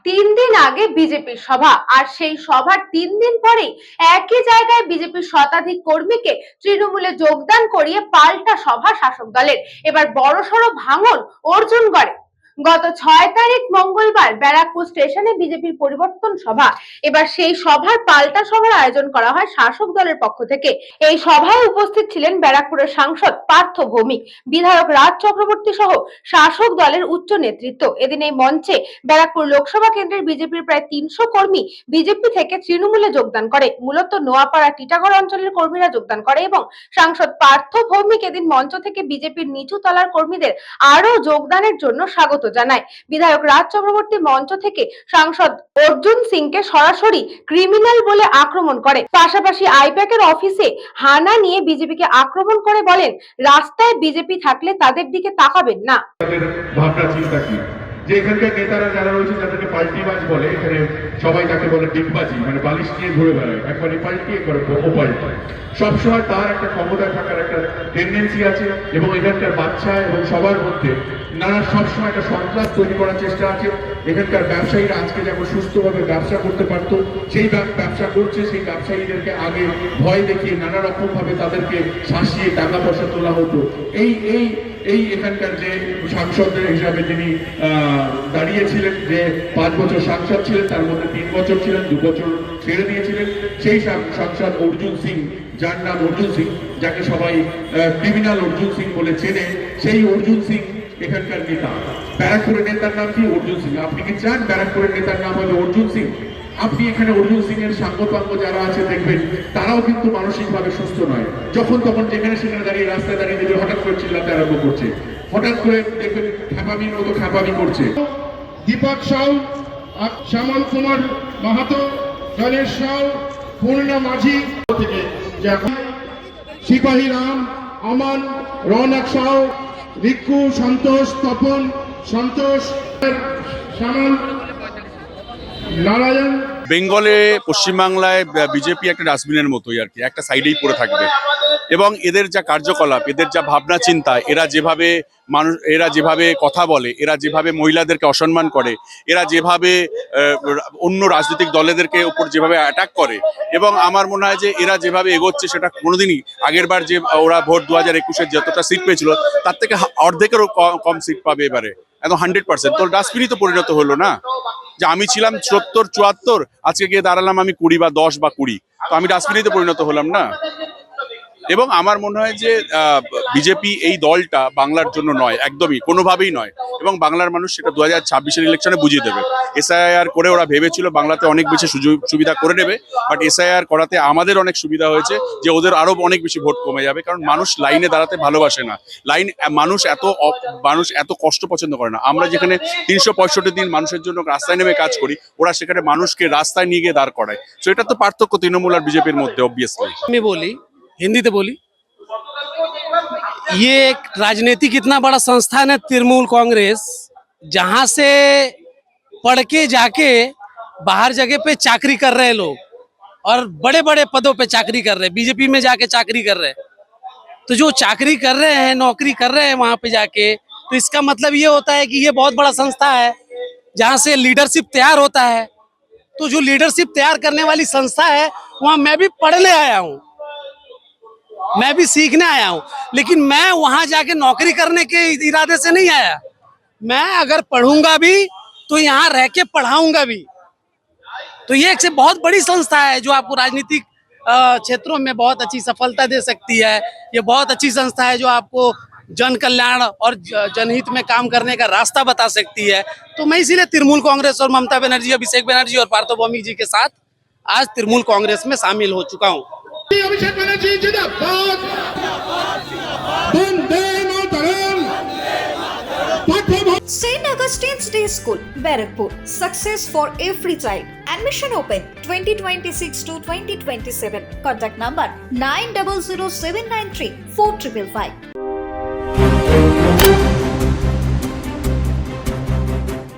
3 দিন আগে বিজেপির সভা, আর সেই সভার 3 দিন পরেই একই জায়গায় বিজেপির শতাধিক কর্মীকে তৃণমূলে যোগদান করিয়ে পাল্টা সভা শাসক দলের। এবার বড়সড় ভাঙন অর্জুনগড়ে। গত 6 তারিখ মঙ্গলবার ব্যারাকপুর স্টেশনে বিজেপির পরিবর্তন সভা। এবার সেই সভার পাল্টা সভার আয়োজন করা হয় শাসক দলের পক্ষ থেকে। এই সভায় উপস্থিত ছিলেন ব্যারাকপুরের সাংসদ পার্থ ভৌমিক, বিধায়ক রাজ চক্রবর্তী সহ শাসক দলের উচ্চ নেতৃত্ব। এদিন এই মঞ্চে ব্যারাকপুর লোকসভা কেন্দ্রের বিজেপির প্রায় 300 কর্মী বিজেপি থেকে তৃণমূলে যোগদান করে। মূলত নোয়াপাড়া টিটাগড় অঞ্চলের কর্মীরা যোগদান করে এবং সাংসদ পার্থ ভৌমিক এদিন মঞ্চ থেকে বিজেপির নিচু তলার কর্মীদের আরো যোগদানের জন্য স্বাগত জানায়। বিধায়ক রাজ চক্রবর্তী মঞ্চ থেকে সাংসদ অর্জুন সিংকে সরাসরি ক্রিমিনাল বলে আক্রমণ করে। পাশাপাশি আইপ্যাকের অফিসে হানা নিয়ে বিজেপিকে আক্রমণ করে বলেন, রাস্তায় বিজেপি থাকলে তাদের দিকে তাকাবেন না। ভাবনা চিন্তা কি যে এখানকার নেতারা যারা রয়েছে যাদেরকে পাল্টিবাজ বলে, এখানে সবাই তাকে বলে ডিগবাজি, মানে বালিশ নিয়ে ঘুরে বেড়ায়, একবার পাল্টিয়ে করে ওপাল্টি। সবসময় তার একটা ক্ষমতা থাকার একটা টেন্ডেন্সি আছে এবং এখানকার বাচ্চা এবং সবার মধ্যে নানা সবসময় একটা সন্ত্রাস তৈরি করার চেষ্টা আছে। এখানকার ব্যবসায়ীরা আজকে যেমন সুস্থভাবে ব্যবসা করতে পারত, সেই ব্যবসা করছে, সেই ব্যবসায়ীদেরকে আগে ভয় দেখিয়ে নানা রকম ভাবে তাদেরকে শাসিয়ে টাকা পয়সা তোলা হতো। এই এখানকার যে সাংসদ হিসাবে যিনি দাঁড়িয়েছিলেন, যে 5 বছর সাংসদ ছিলেন, তার মধ্যে 3 বছর ছিলেন, 2 বছর ছেড়ে দিয়েছিলেন, সেই সাংসদ অর্জুন সিং, যার নাম অর্জুন সিং, যাকে সবাই ক্রিমিনাল অর্জুন সিং বলে চেনে, সেই অর্জুন সিং এখানকার নেতা। ব্যারাকপুরের নেতার নাম কি? অর্জুন সিং। আপনি কি চান ব্যারাকপুরের নেতার নাম হবে অর্জুন সিং? আপনি এখানে অর্জুন সিং এর সাঙ্গপাঙ্গ যারা আছে দেখবেন, তারাও কিন্তু মানসিকভাবে সুস্থ নয়। যখন তখন যেখানে সেখানে দাঁড়িয়ে রাস্তায় দাঁড়িয়ে দেখবে হঠাৎ করে চিল্লাতে আরম্ভ করছে, হঠাৎ করে দেখবেন খ্যাপামির মতো খ্যাপামি করছে। দীপক সাউ, শ্যামল কুমার মাহাতো, গণেশ সাউ, পূর্ণা মাঝি থেকে সিপাহী রাম, আমান, রৌনক সাউ, রিক্কু, সন্তোষ, তপন, সন্তোষ, শ্যামল, নারায়ণ। বেঙ্গলে, পশ্চিমবাংলায় বিজেপি একটা ডাস্টবিনের মতোই আর কি, একটা সাইডেই পড়ে থাকবে। এবং এদের যা কার্যকলাপ, এদের যা ভাবনা চিন্তা, এরা যেভাবে কথা বলে, এরা যেভাবে মহিলাদেরকে অসম্মান করে, এরা যেভাবে অন্য রাজনৈতিক দলেদেরকে উপর যেভাবে অ্যাটাক করে, এবং আমার মনে হয় যে এরা যেভাবে এগোচ্ছে সেটা কোনোদিনই আগের বার যে ওরা ভোট 2021-এ যতটা সিট পেয়েছিল তার থেকে অর্ধেকেরও কম সিট পাবে এবারে, একদম 100%। তো ডাস্টবিনই তো পরিণত হলো না, যে আমি ছিলাম 70-74, আজকে গিয়ে দাঁড়ালাম আমি 20 বা 10 বা 20, তো আমি ডাস্টবিনেই তো পরিণত হলাম না। এবং আমার মনে হয় যে বিজেপি এই দলটা বাংলার জন্য নয়, একদমই কোনোভাবেই নয়। এবং বাংলার মানুষ সেটা 2026-এর ইলেকশনে বুঝিয়ে দেবে। এসআইআর করে ওরা ভেবেছিল বাংলাতে অনেক বেশি সুযোগ সুবিধা করে নেবে, বাট এসআইআর করাতে আমাদের অনেক সুবিধা হয়েছে যে ওদের আরো অনেক বেশি ভোট কমে যাবে, কারণ মানুষ লাইনে দাঁড়াতে ভালোবাসে না। মানুষ এত কষ্ট পছন্দ করে না। আমরা যেখানে 365 দিন মানুষের জন্য রাস্তায় নেমে কাজ করি, ওরা সেখানে মানুষকে রাস্তায় নিয়ে গিয়ে দাঁড় করায়। তো এটা তো পার্থক্য তৃণমূল আর বিজেপির মধ্যে, অবভিয়াসলি। আমি বলি, हिंदी तो बोली, ये एक राजनीतिक इतना बड़ा संस्थान है तृणमूल कांग्रेस, जहां से पढ़ के जाके बाहर जगह पे चाकरी कर रहे लोग और बड़े बड़े पदों पे चाकरी कर रहे, बीजेपी में जाके चाकरी कर रहे। तो जो चाकरी कर रहे हैं, नौकरी कर रहे हैं वहां पे जाके, तो इसका मतलब ये होता है कि ये बहुत बड़ा संस्था है जहां से लीडरशिप तैयार होता है। तो जो लीडरशिप तैयार करने वाली संस्था है, वहां मैं भी पढ़ने आया हूँ, मैं भी सीखने आया हूं, लेकिन मैं वहां जाके नौकरी करने के इरादे से नहीं आया। मैं अगर पढ़ूंगा भी तो यहाँ रह के पढ़ाऊंगा भी। तो ये एक से बहुत बड़ी संस्था है जो आपको राजनीतिक क्षेत्रों में बहुत अच्छी सफलता दे सकती है। ये बहुत अच्छी संस्था है जो आपको जन कल्याण और जनहित में काम करने का रास्ता बता सकती है। तो मैं इसीलिए तृणमूल कांग्रेस और ममता बनर्जी, अभिषेक बनर्जी और पार्थ भौमिक जी के साथ आज तृणमूल कांग्रेस में शामिल हो चुका हूँ। अभिषेक बनर्जी जिंदाबाद, Vande Mataram. St. Augustine's Day School, Barakpur. Success for every child. Admission open 2026 to 2027. Contact number 900793 4555.